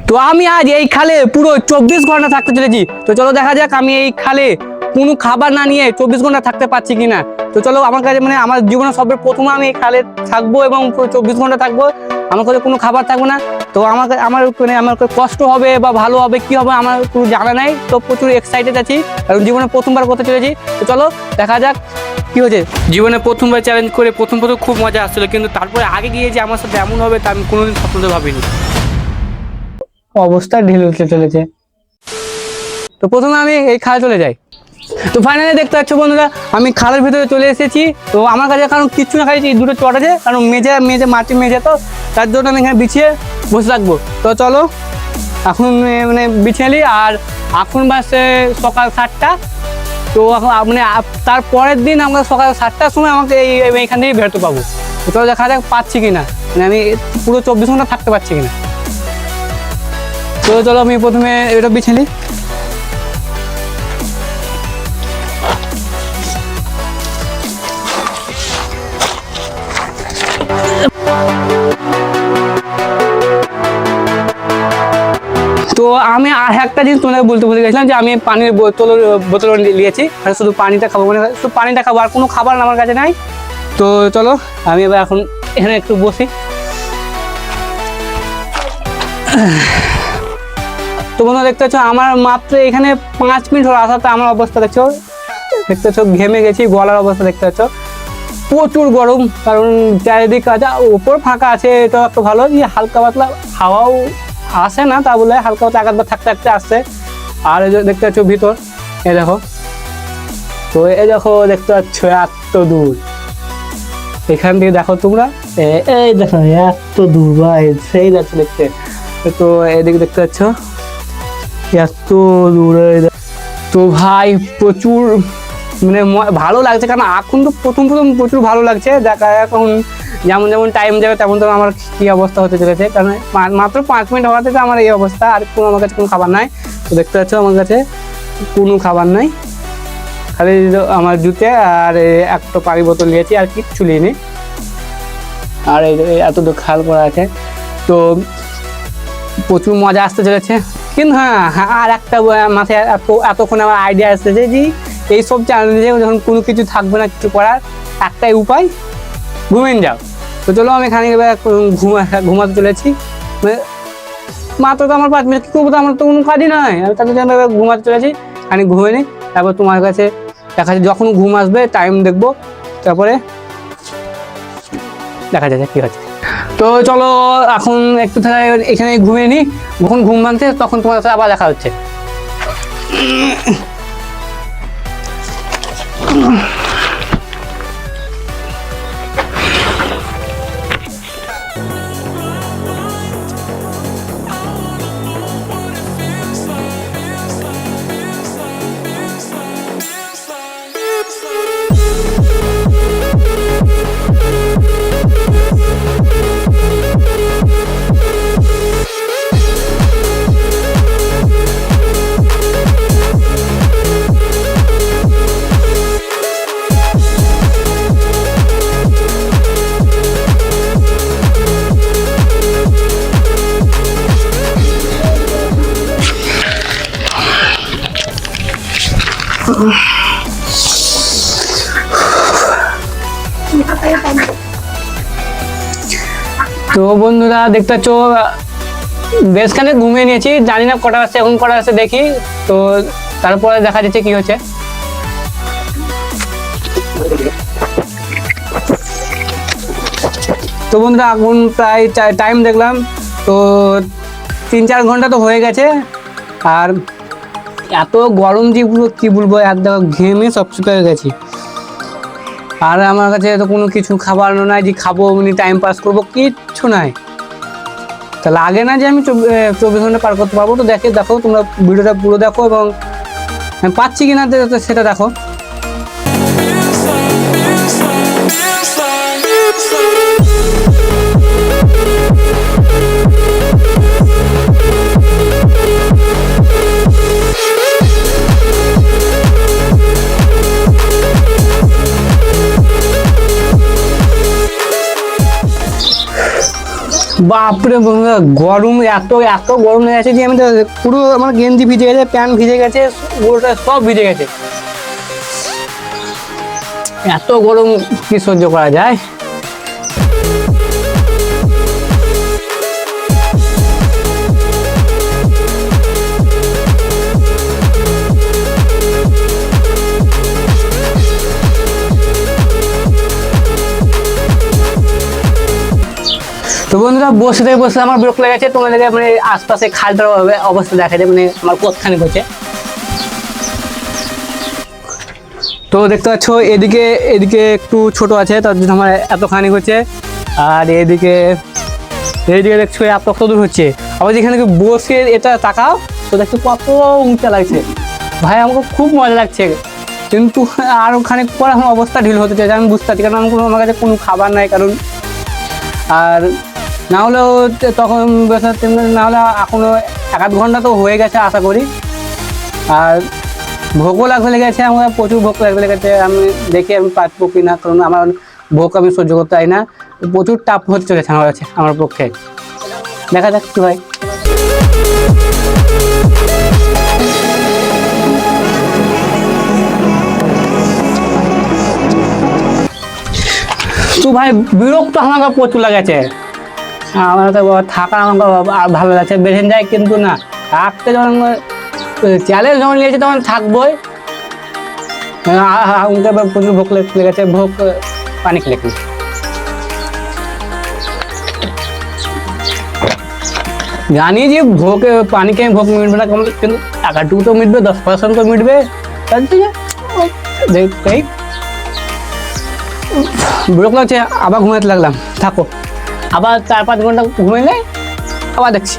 তো আমি আজ এই খালে পুরো 24 ঘন্টা থাকতে চলেছি। তো চলো দেখা যাক আমি এই খালে কোনো খাবার না নিয়ে 24 ঘন্টা থাকতে পারছি কিনা। তো চলো আমার কাছে মানে আমার জীবনে সবের প্রথম আমি এই খালে থাকবো এবং পুরো 24 ঘন্টা থাকবো, আমার কাছে কোনো খাবার থাকবে না। তো আমাকে আমার মানে আমার কষ্ট হবে বা ভালো হবে কি হবে আমার কোনো জানা নাই। তো প্রচুর এক্সাইটেড আছি কারণ জীবনে প্রথমবার করতে চলেছি। তো চলো দেখা যাক কি হয়েছে। জীবনে প্রথমবার চ্যালেঞ্জ করে প্রথম খুব মজা আসছিল, কিন্তু তারপরে আগে গিয়ে যে আমার সাথে এমন হবে তা আমি কোনোদিন স্বপ্নতে ভাবিনি। অবস্থা ঢিল উঠতে চলেছে। তো প্রথমে আমি এই খালে চলে যাই। তো ফাইনালি দেখতে পাচ্ছ বন্ধুরা আমি খালের ভিতরে চলে এসেছি। তো আমার কাছে কারণ কিচ্ছু না খাইছি, দুটো চট আছে কারণ মেঝে মাটির মেঝে, তো তার জন্য আমি এখানে বিছিয়ে বসে থাকবো। তো চলো এখন মানে বিছিয়ে নিই। আর এখন বাসে সকাল 7টা। তো এখন মানে তার পরের দিন আমরা সকাল 7টার সময় আমাকে এইখান থেকেই বেরোতে পাবো। তো চলো দেখা যাক পাচ্ছি কিনা, মানে আমি পুরো 24 ঘন্টা থাকতে পারছি কিনা। তো চলো আমি প্রথমে এটা বিছিয়ে নিই। তো আমি আর একটা জিনিস তোমাদের বলতে গেছিলাম যে আমি পানির বোতল নিয়েছি, আর শুধু পানিটা খাবো, মানে শুধু পানিটা খাবো, আর কোনো খাবার আমার কাছে নাই। তো চলো আমি এবার এখন এখানে একটু বসি। তো বন্ধুরা দেখতে পাচ্ছ আমার মাত্র এখানে 5 মিনিট হলো আসাতে আমার অবস্থা দেখতে পাচ্ছ ঘেমে গেছি, গলার অবস্থা দেখতে পাচ্ছ প্রচুর গরম। কারণ চারিদিক আছে, উপর ফাঁকা আছে, এটা একটু ভালো যে হালকা পাতলা হাওয়াও আসে না, তা বলে হালকা পাতলা একবার থাকতে থাকতে আসছে। আর এই যে দেখতে পাচ্ছ ভিতর, এই দেখো। তো এই দেখো দেখতে পাচ্ছ এত দূর, এখান থেকে দেখো তোমরা, এই দেখো এত দূর ভাই, সেই যাচ্ছে দেখতে। তো এদিকে দেখতে পাচ্ছ এত দূরে। তো ভাই প্রচুর মানে ভালো লাগছে, কারণ এখন তো প্রথম প্রচুর ভালো লাগছে। দেখা এখন যেমন টাইম যাবে তেমন আমার কি অবস্থা হতে চলেছে, কারণ মাত্র 5 মিনিট হওয়া থেকে আমার এই অবস্থা। আর আমার কাছে কোনো খাবার নাই। তো দেখতে পাচ্ছ আমার কাছে কোনো খাবার নাই, খালি আমার জুতে আর একটা পানি বোতল নিয়েছি, আর কিচ্ছু নিইনি। আর এত তো খাল করা আছে। তো প্রচুর মজা আসতে চলেছে। কিন্তু হ্যাঁ আর একটা মাথায় এতক্ষণ আমার আইডিয়া আসতেছে যে এইসব চ্যালেঞ্জে যখন কোনো কিছু থাকবে না কিছু করার, একটাই উপায়, ঘুমিয়ে যাও। তো চলো আমি এখানে ঘুমাতে চলেছি। মাত্র তো আমার 5 মিনিট, কি করবো, তো আমার তো কোনো কাজই নয়। আমি তাদের জন্য ঘুমাতে চলেছি, খানি ঘুমিয়ে নিই। তারপর তোমার কাছে দেখা যায় যখন ঘুম আসবে টাইম দেখবো, তারপরে দেখা যাচ্ছে কি হচ্ছে। তো চলো এখন একটু এখানে ঘুমিয়ে নিই, যখন ঘুম ভাঙছে তখন তোমার সাথে আবার দেখা হচ্ছে। তো বন্ধুরা দেখতে পাচ্ছ বেশখানে ঘুমিয়ে নিয়েছি, জানি না কটা আসছে, এখন কটা আসছে দেখি। তো তারপরে দেখা যাচ্ছে কি হচ্ছে। তো বন্ধুরা এখন প্রায় টাইম দেখলাম, তো 3-4 ঘন্টা তো হয়ে গেছে। আর এত গরম যে কি বলবো, একদম ঘেমে সব শুকিয়ে গেছি। আর আমার কাছে তো কোনো কিছু খাবার নাই যে খাবো মানে টাইম পাস করবো, কিচ্ছু নাই। তা লাগে না যে আমি 24 ঘন্টা পার করতে পারবো। তো দেখো তোমরা ভিডিওটা পুরো দেখো এবং আমি পাচ্ছি কিনা সেটা দেখো। বাপরে বন্ধুরা, গরম এত এত গরম লেগে গেছে যে আমি তো পুরো আমার গেঞ্জি ভিজে গেছে, প্যান্ট ভিজে গেছে, পুরোটা সব ভিজে গেছে। এত গরম কি সহ্য করা যায়? তো বন্ধুরা, বসে আমার বিরক্ত লেগেছে। তোমাদেরকে মানে আশপাশে খালটার অবস্থা দেখা যায়, মানে আমার কতখানি হচ্ছে। তো দেখতে পাচ্ছ এদিকে এদিকে একটু ছোট আছে, তার জন্য আমার এতখানি হচ্ছে। আর এইদিকে দেখছো এত দূর হচ্ছে। আবার যেখানে বসে এটা তাকাও তো দেখছো কত উঁচা লাগছে। ভাই আমাকে খুব মজা লাগছে, কিন্তু আর খানিক পর আমার অবস্থা ঢিল হতে চাইছে। আমি বুঝতে পারছি, কারণ আমার কাছে কোনো খাবার নাই। কারণ আর না হলেও তখন না হলে এখনো 1-8 ঘন্টা তো হয়ে গেছে আশা করি। আর ভোগও লাগতে লেগেছে, আমার প্রচুর ভোগ লাগতে লেগেছে। আমি দেখি আমি পারবো কি না, কারণ আমার ভোগ আমি সহ্য করতে পারি না। প্রচুর টাফ হতে চলেছে আমার কাছে, আমার পক্ষে। দেখা যাক কি ভাই। তো ভাই বিরক্ত আমাকে প্রচুর লাগেছে। আমার তো থাকা আমাকে ভালো লাগছে, বেঁধে যায়, কিন্তু না থাকতে যখন চ্যালেঞ্জ যখন নিয়েছে তখন থাকবোই। আমাকে প্রচুর ভোগ লেগেছে, ভোগ পানি খেলে জানি যে ভোগে পানি খেয়ে ভোগ মিটবে না, কিন্তু 1-2 তো মিটবে, 10% তো মিটবে। তার জন্য বিরক্ত লাগছে। আবার ঘুমাতে লাগলাম, থাকো আবার 4-5 ঘন্টা ঘুমাইলে আবার দেখছি।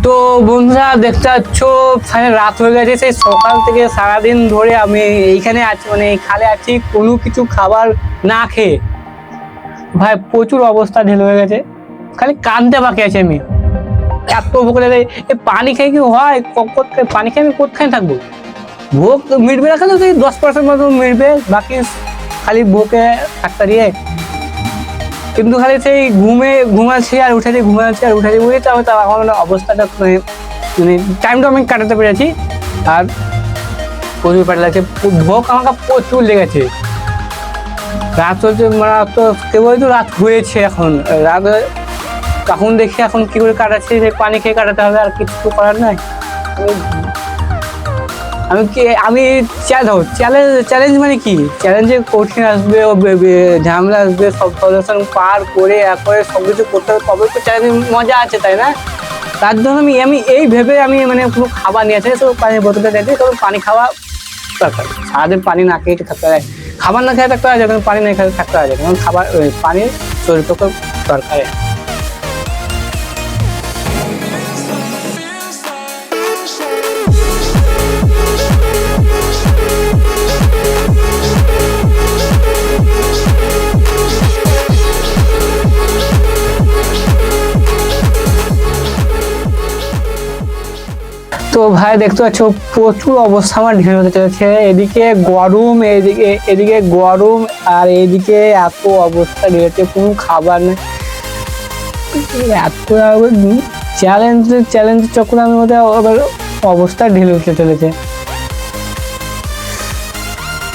তো বন্ধুরা দেখতে পাচ্ছ রাত হয়ে গেছে। সেই সকাল থেকে সারাদিন ধরে আমি এইখানে আছি, মানে এই খালে আছি, কোনো কিছু খাবার না খেয়ে। ভাই প্রচুর অবস্থা ঢিল হয়ে গেছে, খালি কাঁদতে বাকি আছে। আমি এত ভোগ লেগে, এই পানি খেয়ে কি হয়? পানি খেয়ে আমি কোথায় থাকবো? ভোগ মিটবে না, কেন সেই 10% মতো মিটবে, বাকি খালি ভোগে থাকতে দিয়ে। কিন্তু খালি সেই ঘুমাচ্ছি আর উঠেছি, ঘুমাচ্ছি আর উঠেছি, বুঝেছি। আমি তো আমার অবস্থাটা মানে টাইমটা আমি কাটাতে পেরেছি। আর প্রচুর পেটে লাগছে, ভোগ আমাকে প্রচুর লেগেছে। রাত চলছে, মানে তো কেবল তো রাত হয়েছে। এখন রাত এখন দেখি এখন কি করে কাটাচ্ছি, সেই পানি খেয়ে কাটাতে হবে, আর কিছু করার নাই। আমি চ্যালেঞ্জ মানে কি? চ্যালেঞ্জে কঠিন আসবে, ঝামেলা আসবে, সব সলিউশন পার করে একবারে সব কিছু করতে হবে, তবে তো চ্যালেঞ্জ মজা আছে, তাই না? তার জন্য আমি এই ভেবে আমি মানে কোনো খাবার নিয়ে আসি, সব পানির বোতলটা দিয়েছি, কারণ পানি খাওয়া দরকার। সারাদিন পানি না খেয়ে থাকতে হয়, খাবার না খেয়ে থাকতে হয়, যখন পানি না খেয়ে থাকতে হয়, কারণ খাবার পানি শরীর পক্ষে দরকার। তো ভাই দেখতে পাচ্ছ প্রচুর অবস্থা আমার ঢিল হতে চলেছে। এদিকে গরম, আর এদিকে এত অবস্থা ঢিলেছে, কোনো খাবার নেই। এত চ্যালেঞ্জ চক্করে আমি মধ্যে আবার অবস্থা ঢিল হতে চলেছে।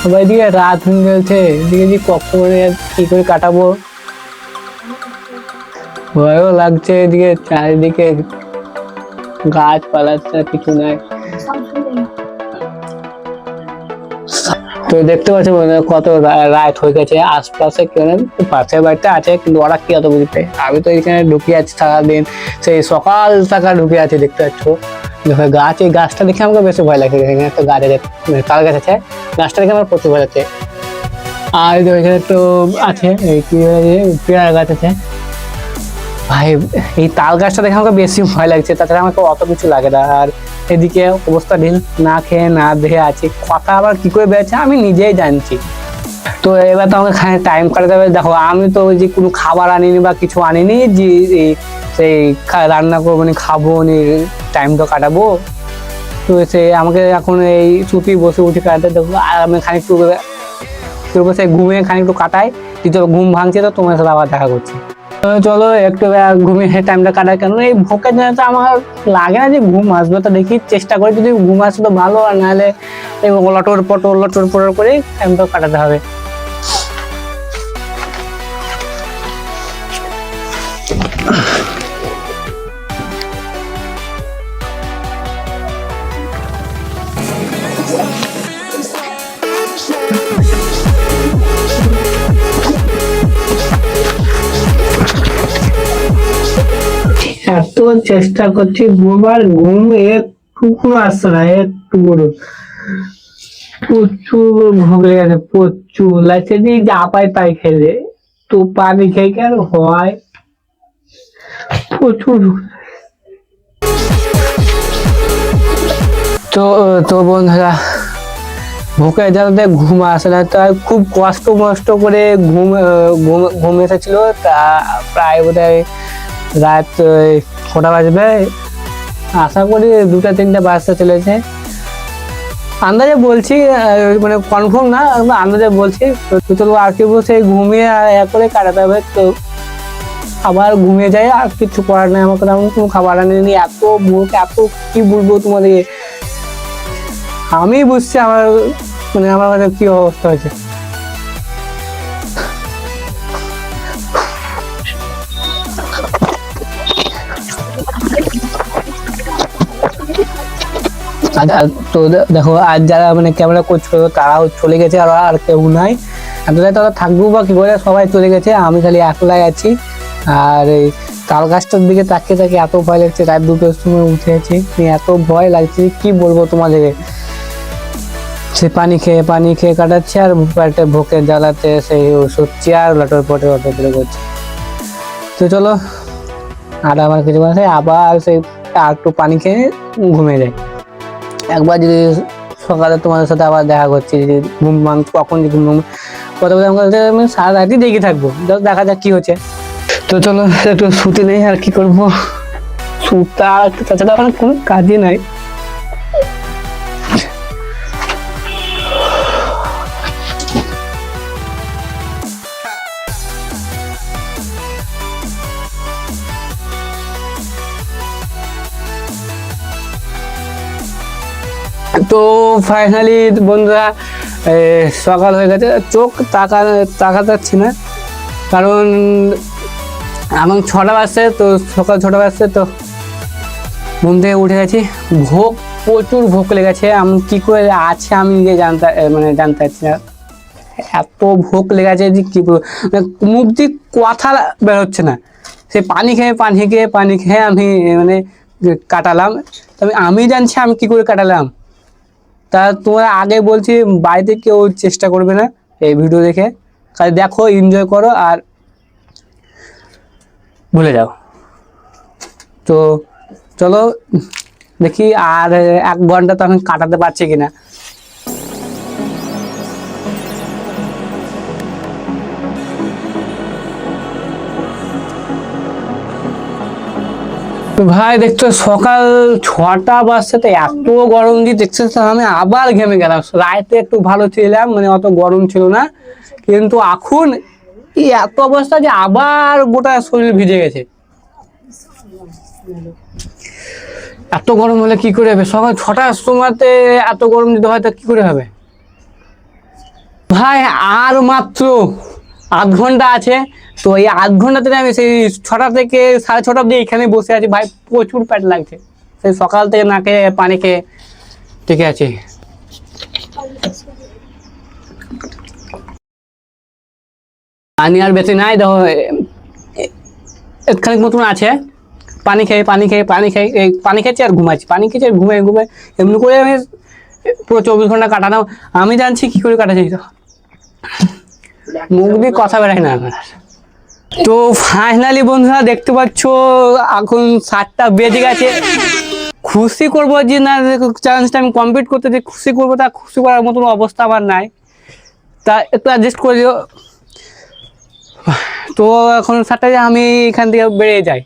আবার এদিকে রাত হয়ে গেছে, এদিকে যে কখন কি করে কাটাবো ভয়ও লাগছে। এদিকে চারিদিকে গাছপালা কিছু নাই। তো দেখতে পাচ্ছ কত রাত হয়ে গেছে। আশপাশে কেউ পাশের বাড়িতে আছে, কিন্তু ওরা কি অত বুঝতে, আমি তো এখানে ঢুকে আছি সারাদিন, সেই সকাল থাকা ঢুকে আছে। দেখতে পাচ্ছ গাছ, এই গাছটা দেখে আমাকে বেশি ভয় লাগছে। এখানে একটা গাছে তাল গাছ আছে, গাছটা দেখে আমার প্রচুর ভয় লাগছে। আর এখানে তো আছে কি পেয়ারা গাছ আছে, ভাই এই তাল গাছটা দেখে আমাকে বেশি ভয় লাগছে, তাছাড়া আমাকে অত কিছু লাগে না। আর এদিকে অবস্থা ঢিল, না খেয়ে না দেখে আছি, কথা আবার কি করে বেড়েছে আমি নিজেই জানছি। তো এবার তো আমাকে টাইম কাটাতে হবে। দেখো আমি তো ওই যে কোনো খাবার আনিনি বা কিছু আনিনি যে সেই রান্না করবো নি, খাবো নি, টাইম তো কাটাবো। তো সে আমাকে এখন এই ছুটি বসে উঠে কাটাতে দেখো। আর আমি খানিকটু বসে ঘুমিয়ে খানিকটু কাটাই, কিন্তু ঘুম ভাঙছে, তো তোমার সাথে আবার দেখা করছি। চলো একটু ঘুমিয়ে টাইমটা কাটাই, কেন এই ভোকের জন্য তো আমার লাগে না যে ঘুম আসবে। তো দেখি চেষ্টা করি, যদি ঘুম আসে তো ভালো, আর নাহলে এই লটর পটর করে টাইমটা কাটাতে হবে। এত চেষ্টা করছি ঘুমার, ঘুম একটু আসছে না, একটু প্রচুর ভোগ লেগেছে, প্রচুর লাগছে যে যা পাই তাই খেলে। তো পানি খেয়ে কি আর হয়, প্রচুর। তো তো বন্ধুরা, ভোকের জ্বালাতে ঘুম আসে না, তাই খুব কষ্ট করে ঘুম এসেছিল। তা প্রায় বোধহয় রাত কটা বাজবে, আশা করি 2টা-3টা বাজতে চলেছে, আন্দাজে বলছি, মানে কনফার্ম না, আন্দাজে বলছি। তো চলো আর কি বলছে, ঘুমিয়ে করে কাটাতে হবে। তো আবার ঘুমিয়ে যাই, আর কিছু করার নেই আমাকে, তেমন কোনো খাবার আনিনি। এত ভোক, এত কি বলবো তোমাদের, আমি বুঝছি আমার মানে আমার কাছে কি অবস্থা হয়েছে। তো দেখো আজ যারা মানে ক্যামেরা করছিল তারাও চলে গেছে, আর কেউ নাই। তারা থাকবো বা কি করে, সবাই চলে গেছে, আমি খালি একলাই আছি। আর এই তাল গাছটার দিকে তাকিয়ে এত ভয় লাগছে, রাত 2টোর সময় উঠে আছি, এত ভয় লাগছে কি বলবো তোমাদেরকে। সে পানি খেয়ে কাটাচ্ছে, আর পেটে ভোকের জ্বালাতে সেই ওষুধ আর লটর পটর করছে। তো চলো আর আমার কিছু আছে, আবার সেই আর একটু পানি খেয়ে ঘুমিয়ে যায়। একবার যদি সকালে তোমাদের সাথে আবার দেখা করছি, যদি ঘুম কখন যে ঘুম কথা বলতে আমি সারা রাতই দেখে থাকবো, দেখা যাক কি হচ্ছে। তো চলো একটু শুতে নেই, আর কি করবো, শুতে আর তাছাড়া আমার কোনো কাজই নাই। তো ফাইনালি বন্ধুরা সকাল হয়ে গেছে, চোখ তাকা যাচ্ছে না, কারণ এখন 6টা বাজছে। তো সকাল 6টা বাজছে, তো ঘুম থেকে উঠে গেছি, প্রচুর ভোক লেগেছে। আমি কি করে আছে আমি নিজে জানতে পারছি না, এত ভোক লেগেছে যে কি মুখ দিয়ে কথা বেরোচ্ছে না। সে পানি খেয়ে আমি মানে কাটালাম। তবে আমি জানছি আমি কি করে কাটালাম। তা তোমরা আগে বলছি, বাড়িতে কেউ চেষ্টা করবে না এই ভিডিও দেখে, খালি দেখো, এনজয় করো আর ভুলে যাও। তো চলো দেখি আর 1 ঘন্টা তো আমি কাটাতে পারছি কিনা। ভাই দেখছো সকাল 6টা বাজছে, তো এত গরম দিয়ে দেখছো, আমি আবার ঘেমে গেলাম। রাতে একটু ভালো ছিলাম, মানে অত গরম ছিল না, কিন্তু এখন এই এত অবস্থা যে আবার গোটা শরীর ভিজে গেছে। এত গরম হলে কি করে হবে, সকাল 6টার সময়তে এত গরম দিতে হয়, তা কি করে হবে ভাই। আর মাত্র 8 ঘন্টা আছে, তো এই 8 ঘন্টাতে আমি সেই 6টা থেকে 6:30 অব্দি এখানে বসে আছি ভাই, প্রচুর পেট লাগছে। সেই সকাল থেকে না খেয়ে পানি খেয়ে ঠিক আছে। পানি আর বেশি নাই, দেখো খানিক মতন আছে। পানি খেয়েছি আর ঘুমাচ্ছি, পানি খেয়েছি আর ঘুমাই এমনি করে আমি পুরো 24 ঘন্টা কাটানো। আমি জানছি কি করে কাটাচ্ছি, মুখ দিয়ে কথা বেরাই না আমার। তো ফাইনালি বন্ধুরা দেখতে পাচ্ছ এখন 7টা বেজে গেছে। খুশি করবো যে না চ্যালেঞ্জটা আমি কমপ্লিট করতে যে খুশি করবো, তা খুশি করার মতন অবস্থা আমার নাই, তা একটু অ্যাডজাস্ট করে দিও। তো এখন 7টায় আমি এখান থেকে বেরিয়ে যাই।